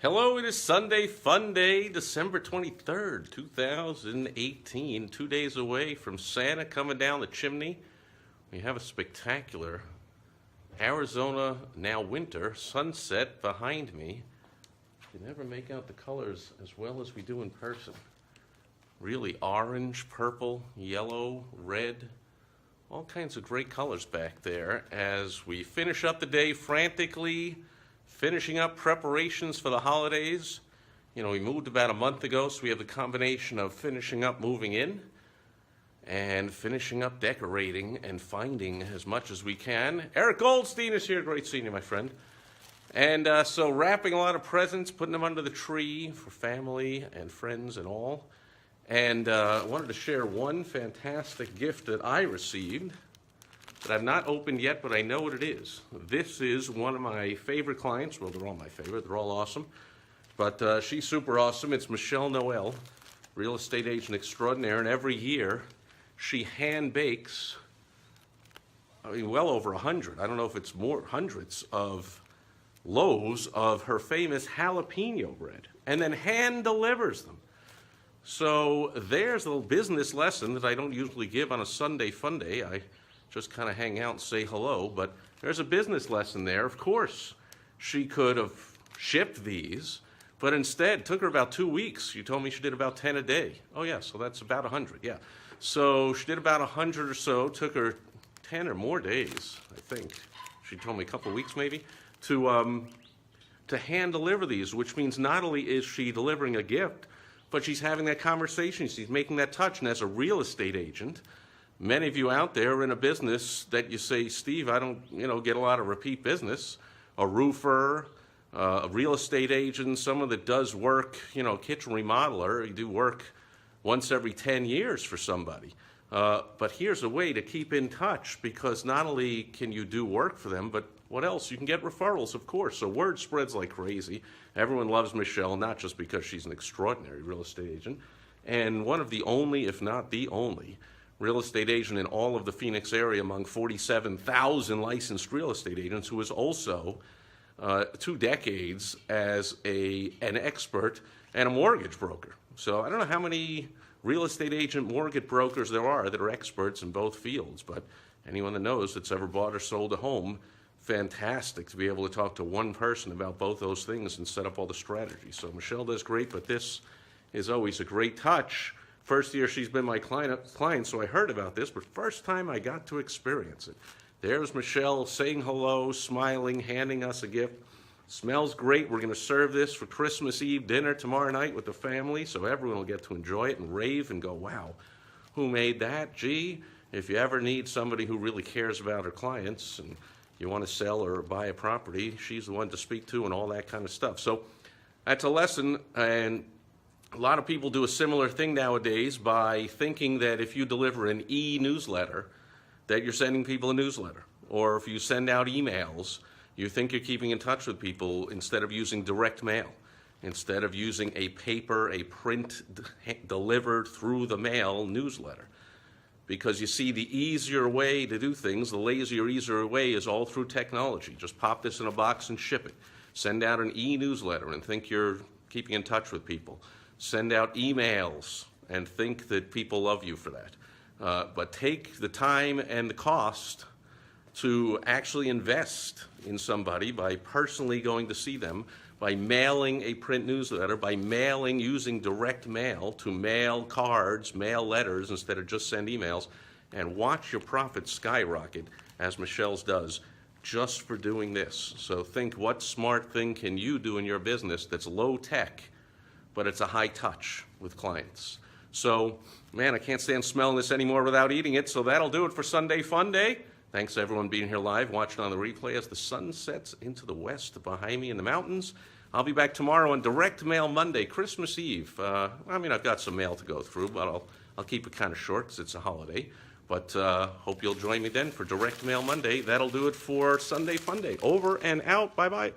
Hello, it is Sunday Funday, December 23rd, 2018. 2 days away from Santa coming down the chimney. We have a spectacular Arizona, now winter, sunset behind me. You never make out the colors as well as we do in person. Really orange, purple, yellow, red, all kinds of great colors back there as we finish up the day frantically finishing up preparations for the holidays. You know, we moved about a month ago, so we have the combination of finishing up moving in and finishing up decorating and finding as much as we can. Eric Goldstein is here. Great seeing you, my friend. And so wrapping a lot of presents, putting them under the tree for family and friends and all. And I wanted to share one fantastic gift that I received that I've not opened yet, but I know what it is. This is one of my favorite clients. Well, they're all my favorite. They're all awesome. But she's super awesome. It's Michelle Noel, real estate agent extraordinaire. And every year, she hand bakes, well over 100. I don't know if it's more, hundreds of loaves of her famous jalapeno bread, and then hand delivers them. So there's a little business lesson that I don't usually give on a Sunday Funday. I just kind of hang out and say hello, but there's a business lesson there. Of course, she could have shipped these, but instead took her about 2 weeks. She told me she did about 10 a day. Oh yeah, so that's about 100, yeah. So she did about 100 or so, took her 10 or more days, I think. She told me a couple of weeks maybe, to hand deliver these, which means not only is she delivering a gift, but she's having that conversation, she's making that touch, and as a real estate agent, many of you out there are in a business that you say, Steve, I don't, get a lot of repeat business. A roofer, a real estate agent, someone that does work, kitchen remodeler, you do work once every 10 years for somebody. But here's a way to keep in touch, because not only can you do work for them, but what else? You can get referrals, of course. So word spreads like crazy. Everyone loves Michelle, not just because she's an extraordinary real estate agent, and one of the only, if not the only, real estate agent in all of the Phoenix area among 47,000 licensed real estate agents, who is also 2 decades as an expert and a mortgage broker. So I don't know how many real estate agent mortgage brokers there are that are experts in both fields, but anyone that knows that's ever bought or sold a home, fantastic to be able to talk to one person about both those things and set up all the strategies. So Michelle does great, but this is always a great touch. First year she's been my client, so I heard about this, but first time I got to experience it. There's Michelle saying hello, smiling, handing us a gift. Smells great. We're going to serve this for Christmas Eve dinner tomorrow night with the family, so everyone will get to enjoy it and rave and go, wow, who made that? Gee, if you ever need somebody who really cares about her clients and you want to sell or buy a property, she's the one to speak to and all that kind of stuff. So that's a lesson, and a lot of people do a similar thing nowadays by thinking that if you deliver an e-newsletter, that you're sending people a newsletter. Or if you send out emails, you think you're keeping in touch with people instead of using direct mail, instead of using a paper, a print delivered through the mail newsletter. Because you see, the easier way to do things, the lazier, easier way is all through technology. Just pop this in a box and ship it. Send out an e-newsletter and think you're keeping in touch with people. Send out emails and think that people love you for that. But take the time and the cost to actually invest in somebody by personally going to see them, by mailing a print newsletter, by mailing, using direct mail to mail cards, mail letters instead of just send emails, and watch your profits skyrocket, as Michelle's does, just for doing this. So think, what smart thing can you do in your business that's low tech, but it's a high touch with clients? So, man, I can't stand smelling this anymore without eating it, so that'll do it for Sunday Funday. Thanks everyone being here live, watching on the replay as the sun sets into the west behind me in the mountains. I'll be back tomorrow on Direct Mail Monday, Christmas Eve. I've got some mail to go through, but I'll keep it kind of short because it's a holiday. But hope you'll join me then for Direct Mail Monday. That'll do it for Sunday Funday. Over and out. Bye-bye.